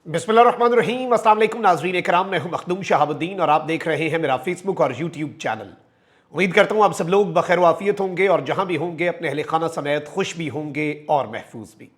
बिस्मिल्लाहिर्रहमानिर्रहीम। अस्सलाम वालेकुम नाज़रीन इकराम, मैं हूं मखदूम शहाबुद्दीन और आप देख रहे हैं मेरा फेसबुक और यूट्यूब चैनल। उम्मीद करता हूं आप सब लोग बखैर वाफियत होंगे और जहां भी होंगे अपने अहले खाना समेत खुश भी होंगे और महफूज भी।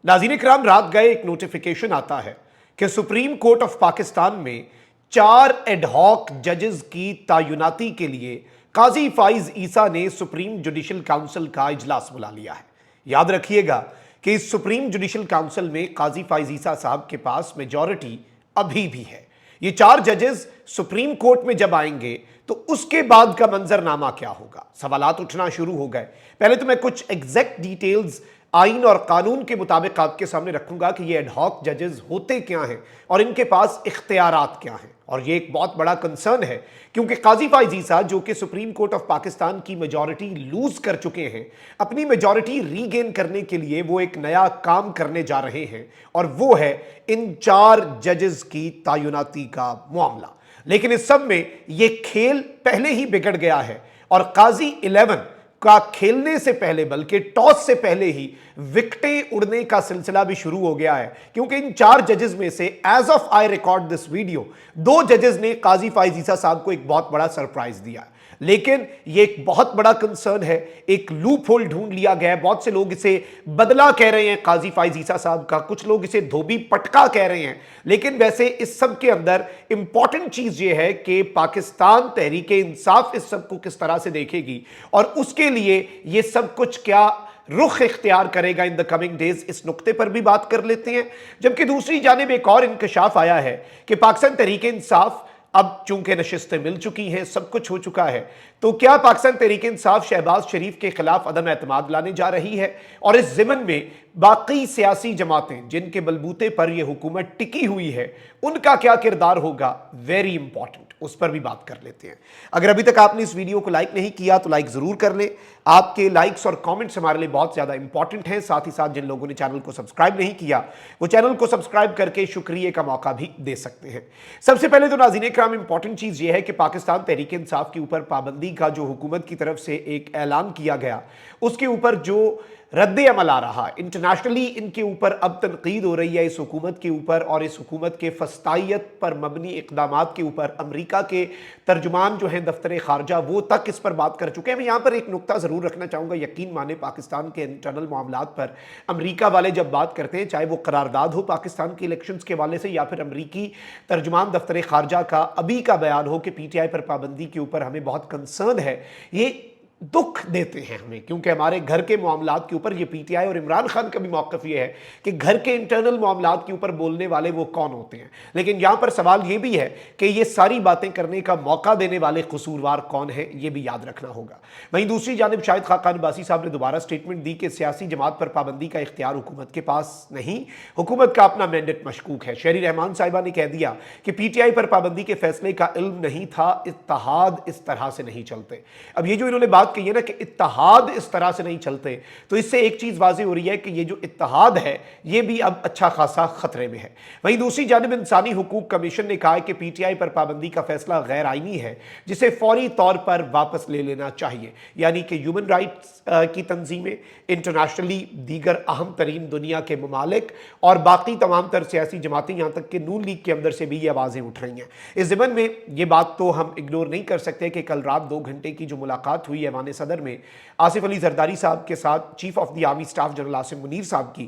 नाज़रीन इकराम, रात गए एक नोटिफिकेशन आता है कि सुप्रीम कोर्ट ऑफ पाकिस्तान में 4 एडहॉक जजेस की तैनाती के लिए काजी फाइज ईसा ने सुप्रीम जुडिशल काउंसिल का इजलास बुला लिया है। याद रखिएगा कि इस सुप्रीम जुडिशल काउंसिल में काजी फाइज ईसा साहब के पास मेजॉरिटी अभी भी है। ये 4 जजेस सुप्रीम कोर्ट में जब आएंगे तो उसके बाद का मंजरनामा क्या होगा, सवालात उठना शुरू हो गए। पहले तो मैं कुछ एग्जैक्ट डिटेल्स आइन और कानून के मुताबिक आपके सामने रखूंगा कि ये एडहॉक जजेस होते क्या हैं और इनके पास इख्तियारात क्या हैं। और ये एक बहुत बड़ा कंसर्न है क्योंकि काजी फाइज ईसा जो कि सुप्रीम कोर्ट ऑफ पाकिस्तान की मेजॉरिटी लूज कर चुके हैं, अपनी मेजॉरिटी रीगेन करने के लिए वो एक नया काम करने जा रहे हैं और वो है इन 4 जजेस की तैनाती का मामला। लेकिन इस सब में ये खेल पहले ही बिगड़ गया है और काजी 11 का खेलने से पहले, बल्कि टॉस से पहले ही विकेटें उड़ने का सिलसिला भी शुरू हो गया है क्योंकि इन 4 जजेस में से as of I record this video 2 जजेस ने काजी फाइज ईसा साहब को एक बहुत बड़ा सरप्राइज दिया। लेकिन यह एक बहुत बड़ा कंसर्न है, एक लूप होल ढूंढ लिया गया है। बहुत से लोग इसे बदला कह रहे हैं काजी फाइज ईसा साहब का, कुछ लोग इसे धोबी पटका कह रहे हैं। लेकिन वैसे इस सब के अंदर इंपॉर्टेंट चीज यह है कि पाकिस्तान तहरीके इंसाफ इस सब को किस तरह से देखेगी और उसके लिए यह सब कुछ क्या रुख इख्तियार करेगा इन द कमिंग डेज, इस नुक्ते पर भी बात कर लेते हैं। जबकि दूसरी जानिब एक और इंकशाफ आया है कि पाकिस्तान तहरीके इंसाफ अब चूंकि नशिस्तें मिल चुकी हैं, सब कुछ हो चुका है, तो क्या पाकिस्तान तहरीक इंसाफ शहबाज शरीफ के खिलाफ अदम एतमाद लाने जा रही है और इस ज़िमन में बाकी सियासी जमातें जिनके बलबूते पर यह हुकूमत टिकी हुई है उनका क्या किरदार होगा, वेरी इंपॉर्टेंट, उस पर भी बात कर लेते हैं। अगर अभी तक आपने इस वीडियो को लाइक नहीं किया तो लाइक जरूर कर लें। आपके लाइक्स और कमेंट्स हमारे लिए बहुत ज्यादा इंपॉर्टेंट हैं। साथ ही साथ जिन लोगों ने चैनल को सब्सक्राइब नहीं किया वो चैनल को सब्सक्राइब करके शुक्रिया का मौका भी दे सकते हैं। सबसे पहले तो नाज़रीन इकराम इंपॉर्टेंट चीज यह है कि पाकिस्तान तहरीक इंसाफ के ऊपर पाबंदी का जो हुकूमत की तरफ से एक ऐलान किया गया उसके ऊपर जो रद्द अमल आ रहा, इंटरनेशनली इनके ऊपर अब तनकीद हो रही है इस हुकूमत के ऊपर और इस हुकूमत के फस्तायत पर मबनी इकदामात के ऊपर। अमरीका के तर्जुमान जो हैं दफ्तर खारजा वो तक इस पर बात कर चुके हैं। मैं यहाँ पर एक नुक्ता ज़रूर रखना चाहूँगा, यकीन माने पाकिस्तान के इंटरनल मामलात पर अमरीका वाले जब बात करते हैं, चाहे वो करारदाद हो पाकिस्तान के इलेक्शन के हवाले से या फिर अमरीकी तर्जुमान दफ्तर खारजा का अभी का बयान हो कि PTI पर पाबंदी के ऊपर हमें बहुत कंसर्न है, ये दुख देते हैं हमें क्योंकि हमारे घर के मामलात के ऊपर ये PTI और इमरान खान का भी मौक़िफ़ ये है कि घर के इंटरनल मामलात के ऊपर बोलने वाले वो कौन होते हैं। लेकिन यहाँ पर सवाल ये भी है कि ये सारी बातें करने का मौका देने वाले कसूरवार कौन है, ये भी याद रखना होगा। वहीं दूसरी जानिब शाहिद खाकान अब्बासी साहब ने दोबारा स्टेटमेंट दी कि सियासी जमात पर पाबंदी का इख्तियार हुकूमत के पास नहीं, हुकूमत का अपना मैंडेट मशकूक है। शहरी रहमान साहिबा ने कह दिया कि PTI पर पाबंदी के फैसले का इल्म नहीं था, इत्तेहाद इस तरह से नहीं चलते। अब ये जो इन्होंने बात कही है ना कि इत्तेहाद इस तरह से नहीं चलते, तो इससे एक चीज वाज़ेह हो रही है कि ये जो इत्तेहाद है ये भी अब अच्छा खासा खतरे में है। वहीं दूसरी जानिब इंसानी हुकूक कमीशन ने कहा है कि PTI पर पाबंदी का फैसला गैर आईनी है जिसे फौरी तौर पर वापस ले लेना चाहिए। यानी कि ह्यूमन राइट्स की तंजीमें, इंटरनेशनली दीगर अहम तरीन दुनिया के ममालिक और बाकी तमाम तर सियासी जमातें, यहाँ तक कि नून लीग के अंदर से भी ये आवाज़ें उठ रही हैं। इस ज़िमन में ये बात तो हम इग्नोर नहीं कर सकते कि कल रात 2 घंटे की जो मुलाकात हुई ऐवान सदर में आसिफ अली जरदारी साहब के साथ chief of the army staff general Asim Munir साहब की,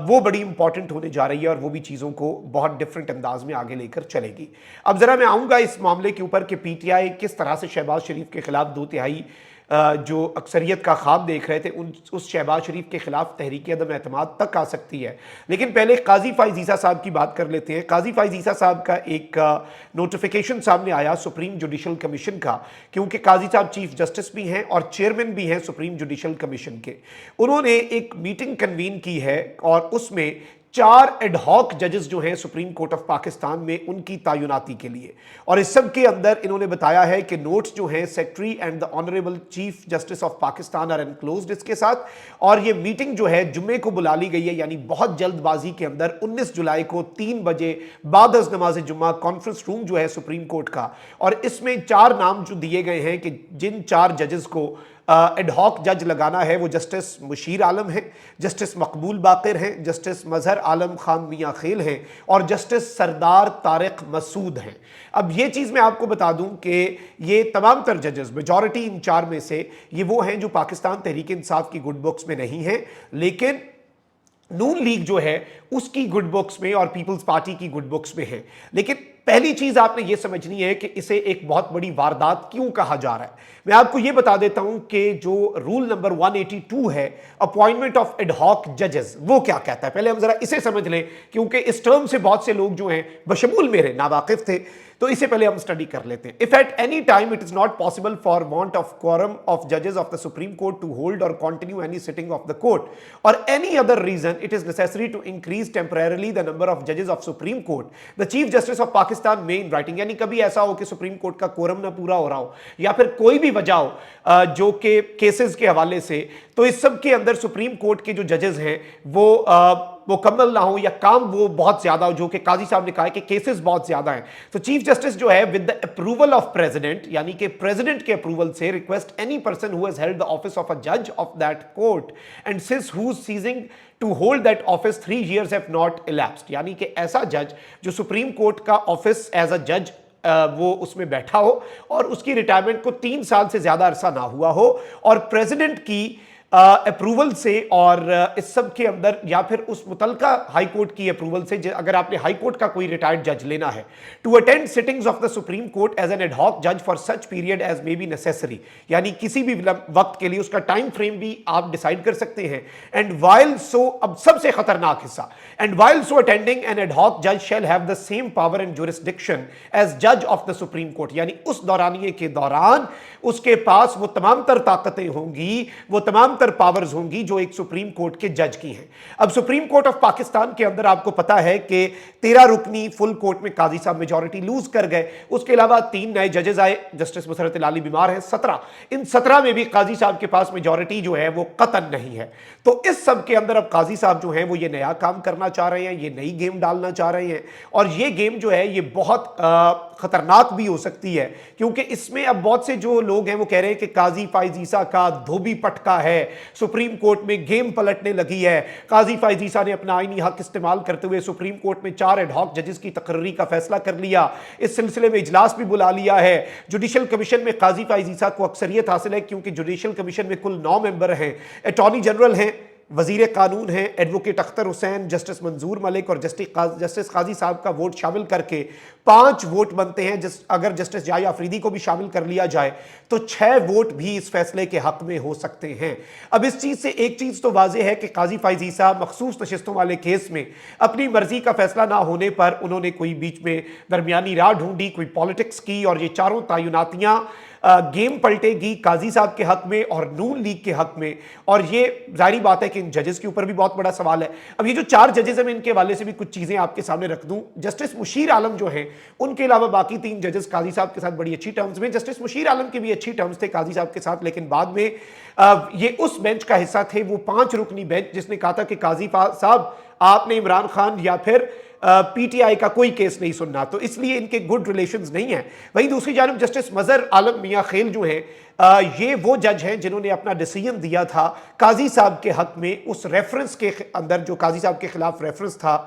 वो बड़ी इंपॉर्टेंट होने जा रही है और वो भी चीज़ों को बहुत डिफरेंट अंदाज में आगे लेकर चलेगी। अब ज़रा मैं आऊँगा इस मामले के ऊपर कि PTI किस तरह से शहबाज शरीफ के खिलाफ 2/3 जो अक्सरियत का ख्वाब देख रहे थे उस शहबाज शरीफ के खिलाफ तहरीक अदम एतमाद तक आ सकती है। लेकिन पहले काजी फाइज ईसा साहब की बात कर लेते हैं। काजी फाइज ईसा साहब का एक नोटिफिकेशन सामने आया सुप्रीम जुडिशल कमीशन का, क्योंकि काजी साहब चीफ जस्टिस भी हैं और चेयरमैन भी हैं सुप्रीम जुडिशल कमीशन के। उन्होंने एक मीटिंग कन्वीन की है और उसमें 4 एडहॉक जजेस जो हैं सुप्रीम कोर्ट ऑफ पाकिस्तान में उनकी तैनाती के लिए, और इस सब के अंदर इन्होंने बताया है कि नोट्स जो हैं secretary and the honourable chief justice of Pakistan are enclosed इसके साथ, और ये मीटिंग जो है जुम्मे को बुला ली गई है, यानी बहुत जल्दबाजी के अंदर 19 जुलाई को 3 बजे बाद अज़ नमाज जुम्मा कॉन्फ्रेंस रूम जो है सुप्रीम कोर्ट का, और इसमें 4 नाम जो दिए गए हैं कि जिन 4 जजेस को एडहॉक जज लगाना है वो जस्टिस मुशीर आलम हैं, जस्टिस मकबूल बाकिर हैं, जस्टिस मजहर आलम खान मियाँ खेल हैं और जस्टिस सरदार तारिक मसूद हैं। अब ये चीज़ मैं आपको बता दूं कि ये तमाम तर जजेस मेजॉरिटी इन चार में से ये वो हैं जो पाकिस्तान तहरीक इंसाफ की गुड बुक्स में नहीं हैं, लेकिन नून लीग जो है उसकी गुड बुक्स में और पीपल्स पार्टी की गुड बुक्स में है। लेकिन पहली चीज आपने यह समझनी है कि इसे एक बहुत बड़ी वारदात क्यों कहा जा रहा है। मैं आपको यह बता देता हूं कि जो रूल नंबर 182 है अपॉइंटमेंट ऑफ एडहॉक जजेस, वो क्या कहता है। पहले हम जरा इसे समझ लें क्योंकि इस टर्म से बहुत से लोग जो हैं बशमूल मेरे नावाकिफ थे, तो इसे पहले हम स्टडी कर लेते हैं। If at any time it is not possible for want of quorum of judges of the Supreme Court to hold or continue any sitting of the court or any other reason it is necessary to increase temporarily the number of judges of Supreme Court, the Chief Justice of Pakistan may in writing, यानी कभी ऐसा हो कि supreme court का quorum ना पूरा हो रहा हो या फिर कोई भी वजह हो जो कि केसेस के हवाले से, तो इस सब के अंदर सुप्रीम कोर्ट के जो जजेस हैं वो मुकम्मल ना हो या काम वो बहुत ज्यादा हो, जो कि काजी साहब ने कहा है कि केसेस बहुत ज्यादा हैं, तो चीफ जस्टिस जो है with the approval of president, यानी कि प्रेसिडेंट के अप्रूवल से request any person who has held the office of a जज of that court and since who ceasing to hold that office 3 years have not elapsed, यानी कि ऐसा जज जो सुप्रीम कोर्ट का ऑफिस एज अ जज वो उसमें बैठा हो और उसकी रिटायरमेंट को 3 साल से ज्यादा अरसा ना हुआ हो और प्रेसिडेंट की अप्रूवल से और इस सब के अंदर या फिर उस मुतलका हाई कोर्ट की अप्रूवल से, अगर आपने हाई कोर्ट का कोई रिटायर्ड जज लेना है, to attend sittings of the supreme court as an ad hoc जज for such period as may be necessary, यानी किसी भी वक्त के लिए उसका टाइम फ्रेम भी आप डिसाइड कर सकते हैं। एंड वाइल सो, अब सबसे खतरनाक हिस्सा, and while so attending N ad hoc जज shall have the same power and jurisdiction as जज ऑफ द सुप्रीम कोर्ट, यानी उस दौरानिए के दौरान उसके पास वो तमाम तर ताकतें होंगी, वो तमाम तर पावर्स होंगी जो एक सुप्रीम कोर्ट के जज की हैं। अब सुप्रीम कोर्ट ऑफ पाकिस्तान के अंदर आपको पता है कि 13 रुकनी फुल कोर्ट में काजी साहब मेजॉरिटी लूज कर गए, उसके अलावा 3 नए जजेस आए, जस्टिस मुसरत लाली बीमार हैं, 17, इन 17 में भी काजी साहब के पास मेजॉरिटी जो है वो कतन नहीं है। तो इस सब के अंदर अब काजी साहब जो हैं वो ये नया काम करना चाह रहे हैं, ये नई गेम डालना चाह रहे हैं और ये गेम जो है ये बहुत खतरनाक भी हो सकती है, क्योंकि इसमें अब बहुत से जो लोग हैं वो कह रहे हैं कि काजी फाइज ईसा का धोबी पटका है, सुप्रीम कोर्ट में गेम पलटने लगी है। काजी फाइज ईसा ने अपना आईनी हक इस्तेमाल करते हुए सुप्रीम कोर्ट में 4 एडहॉक जजेस की तकर्री का फैसला कर लिया, इस सिलसिले में इजलास भी बुला लिया है। जुडिशल कमीशन में काजी फाइज ईसा को अक्सरियत हासिल है क्योंकि जुडिशल कमीशन में कुल 9 मेंबर हैं, अटॉर्नी जनरल हैं, वजीर कानून हैं, एडवोकेट अख्तर हुसैन, जस्टिस मंजूर मलिक और जस्टिस काजी साहब का वोट शामिल करके 5 वोट बनते हैं। अगर जस्टिस जाय आफरीदी को भी शामिल कर लिया जाए तो 6 वोट भी इस फैसले के हक में हो सकते हैं। अब इस चीज से एक चीज तो वाज़ेह है कि काजी फाइज ईसा मखसूस नशिस्तों वाले केस में अपनी मर्जी का फैसला ना होने पर उन्होंने कोई बीच में दरमियानी राह ढूंढी, कोई पॉलिटिक्स की और ये चारों तयनातियां गेम पलटेगी काजी साहब के हक में और नून लीग के हक में, और ये जाहिर बात है कि इन जजेस के ऊपर भी बहुत बड़ा सवाल है। अब ये जो 4 जजेस हैं मैं इनके हवाले से भी कुछ चीजें आपके सामने रख दूं। जस्टिस मुशीर आलम जो हैं उनके अलावा बाकी 3 जजेस काजी साहब के साथ बड़ी अच्छी टर्म्स में, जस्टिस मुशीर आलम के भी अच्छी टर्म्स थे काजी साहब के साथ, लेकिन बाद में ये उस बेंच का हिस्सा थे, वो 5 रुकनी बेंच जिसने कहा था कि काजी साहब आपने इमरान खान या फिर पीटीआई का कोई केस नहीं सुनना, तो इसलिए इनके गुड रिलेशंस नहीं है। वहीं दूसरी जानब जस्टिस मजहर आलम मियाँ खेल जो हैं ये वो जज हैं जिन्होंने अपना डिसीजन दिया था काजी साहब के हक में, उस रेफरेंस के अंदर जो काजी साहब के खिलाफ रेफरेंस था,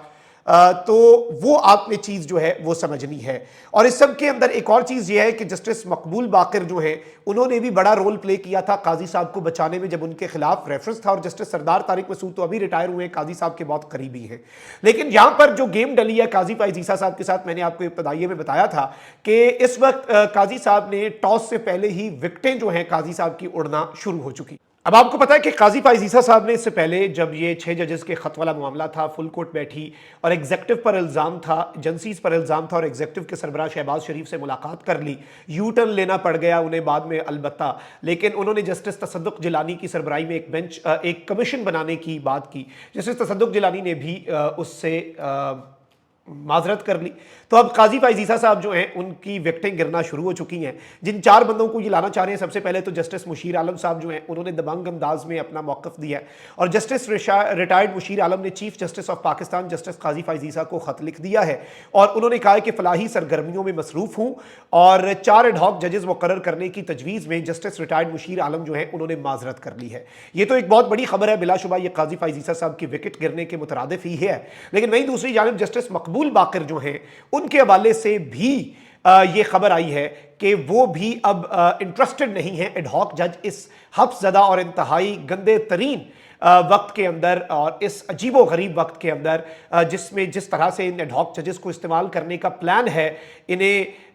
तो वो आपने चीज़ जो है वो समझनी है। और इस सब के अंदर एक और चीज़ ये है कि जस्टिस मकबूल बाकिर जो है उन्होंने भी बड़ा रोल प्ले किया था काजी साहब को बचाने में जब उनके खिलाफ रेफरेंस था, और जस्टिस सरदार तारिक मसूद तो अभी रिटायर हुए हैं, काजी साहब के बहुत करीबी हैं। लेकिन यहाँ पर जो गेम डली है काजी फाइज ईसा साहब के साथ, मैंने आपको इब्तदाइये में बताया था कि इस वक्त काजी साहब ने टॉस से पहले ही विकेटें जो हैं काजी साहब की उड़ना शुरू हो चुकी। अब आपको पता है कि काजी फाइज ईसा साहब ने इससे पहले जब ये 6 जजेस के खत वाला मामला था, फुल कोर्ट बैठी और एग्जेक्टिव पर इल्ज़ाम था, एजेंसीज पर इल्ज़ाम था और एग्जेक्टिव के सरबराह शहबाज शरीफ से मुलाकात कर ली, यू टर्न लेना पड़ गया उन्हें बाद में अलबत्ता, लेकिन उन्होंने जस्टिस तसद्दुक जिलानी की सरबराही में एक कमीशन बनाने की बात की। जस्टिस तसद्दुक जिलानी ने भी उससे माजरत कर ली। तो अब काजी फाइजीसा साहब जो हैं उनकी विकेटें गिरना शुरू हो चुकी हैं। जिन 4 बंदों को ये लाना चाह रहे हैं, सबसे पहले तो जस्टिस मुशीर आलम साहब जो हैं उन्होंने दबंग अंदाज में अपना मौकफ दिया है और जस्टिस रिटायर्ड मुशीर आलम ने chief justice of Pakistan justice काजी फाइजीसा को खत लिख दिया है और उन्होंने कहा है कि फलाही सरगर्मियों में मसरूफ हूँ और 4 एडहॉक जजेस मुकर्रर करने की तजवीज़ में जस्टिस रिटायर्ड मुशीर आलम जो है उन्होंने माजरत कर ली है। ये तो एक बहुत बड़ी खबर है, बिलाशुबा ये काजी फाइजीसा साहब की विकेट गिरने के मुतरादिफ ही है। लेकिन वहीं दूसरी जानिब जस्टिस मकबूल बाकर जो हैं उनके हवाले से भी ये खबर आई है कि वो भी अब इंटरेस्टेड नहीं है एडहॉक जज इस हफ्ज़दा और इंतहाई गंदे तरीन वक्त के अंदर और इस अजीबो गरीब वक्त के अंदर जिसमें जिस तरह से इन एडहॉक जजेस को इस्तेमाल करने का प्लान है इन्हें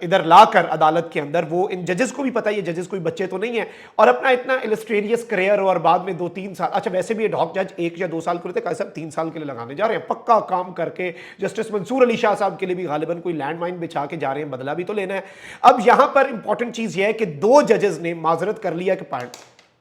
इधर लाकर अदालत के अंदर। वो इन जजेस को भी पता है ये जजेस कोई बच्चे तो नहीं है और अपना इतना इलस्ट्रेरियस करियर और बाद में 2-3 साल, अच्छा वैसे भी एडहॉक जज 1 या 2 साल के लिए थे, सब 3 साल के लिए लगाने जा रहे हैं पक्का काम करके। जस्टिस मंसूर अली शाह साहब के लिए भी गालिबन कोई लैंड माइन बिछा के जा रहे हैं, बदला भी तो लेना है। अब यहां पर इंपॉर्टेंट चीज यह है कि 2 जजेस ने माजरत कर लिया कि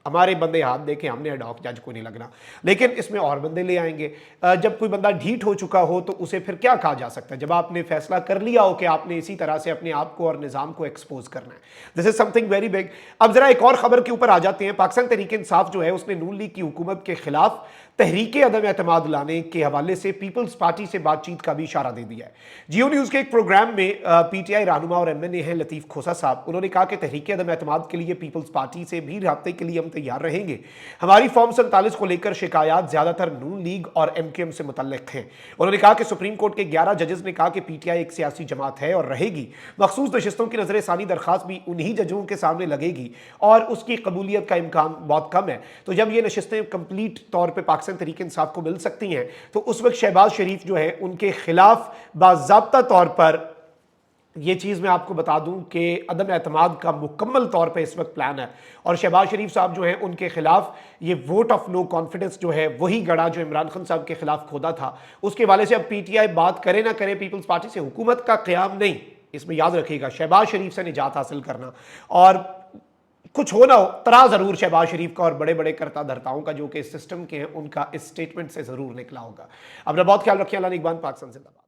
हमारे बंदे हाथ देके हमने एडहॉक जज को नहीं लगना, लेकिन इसमें और बंदे ले आएंगे। जब कोई बंदा ढीठ हो चुका हो तो उसे फिर क्या कहा जा सकता है, जब आपने फैसला कर लिया हो कि आपने इसी तरह से अपने आप को और निज़ाम को एक्सपोज करना है। This is something very big. अब जरा एक और खबर के ऊपर आ जाते हैं। पाकिस्तान तहरीक इंसाफ जो है उसने नून लीग की हुकूमत के खिलाफ तहरीक अदम एतमाद लाने के हवाले से पीपल्स पार्टी से बातचीत का भी इशारा दे दिया है। जियो न्यूज़ के एक प्रोग्राम में पीटीआई रहनुमा और एमएनए हैं लतीफ़ खोसा साहब, उन्होंने कहा कि तहरीक अदम एतमाद के लिए पीपल्स पार्टी से भी राब्ते के लिए हम तैयार रहेंगे। हमारी फॉर्म 47 को लेकर शिकायत ज़्यादातर नून लीग और एमकेएम से मुतल्लिक हैं। उन्होंने कहा कि सुप्रीम कोर्ट के 11 जजेस ने कहा कि पीटीआई एक सियासी जमात है और रहेगी। मखसूस नशिस्तों की नजर सानी दरखास्त भी उन्हीं जजों के सामने लगेगी और उसकी कबूलियत का इम्कान बहुत कम है। तो जब ये नशिस्तें कंप्लीट तौर पर पाकिस्तान तहरीक इंसाफ को मिल सकती हैं तो उस वक्त शहबाज शरीफ जो है उनके खिलाफ बाज़ाब्ता तौर पर ये चीज़ मैं आपको बता दूं कि अदम एतमाद का मुकम्मल तौर पे इस वक्त प्लान है और शहबाज शरीफ साहब जो हैं उनके खिलाफ ये वोट ऑफ नो कॉन्फिडेंस जो है वही गड़ा जो इमरान खान साहब के खिलाफ खोदा था। उसके हवाले से अब पीटीआई बात करे ना करे, पीपल्स पार्टी से हुकूमत का क़याम नहीं, इसमें याद रखिएगा शहबाज शरीफ से निजात हासिल करना और कुछ हो ना हो तरा जरूर शहबाज शरीफ का और बड़े बड़े करता धरताओं का जो कि इस सिस्टम के हैं उनका इस स्टेटमेंट से जरूर निकला होगा। अपना बहुत ख्याल रखिए। अल्लाह निगहबान। पाकिस्तान जिंदाबाद।